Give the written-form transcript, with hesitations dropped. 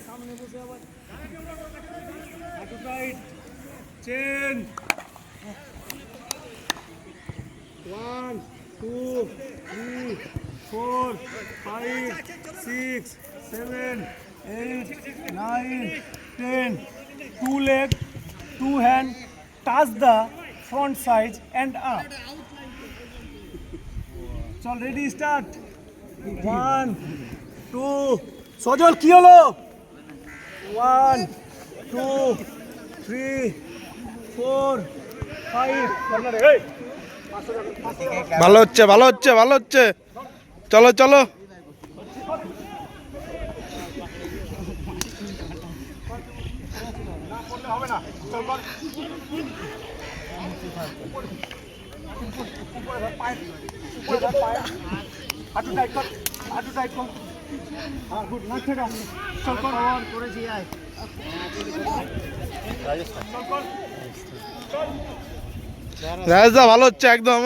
সামনে বসে আবার right chain 1 2 3 4 5 6 7 8 9 10 two leg two hand touch the front side and up চল রেডি স্টার্ট 1 2 সজল কি হলো 1 2 3 4 5 এই ভালো হচ্ছে ভালো হচ্ছে ভালো হচ্ছে চলো চলো হবে না চল কর হাঁটু টাইট কর হ্যাঁ গুড নাক থেকে চল কর অন করেছি আয় চল কর রাজদা ভালো হচ্ছে একদম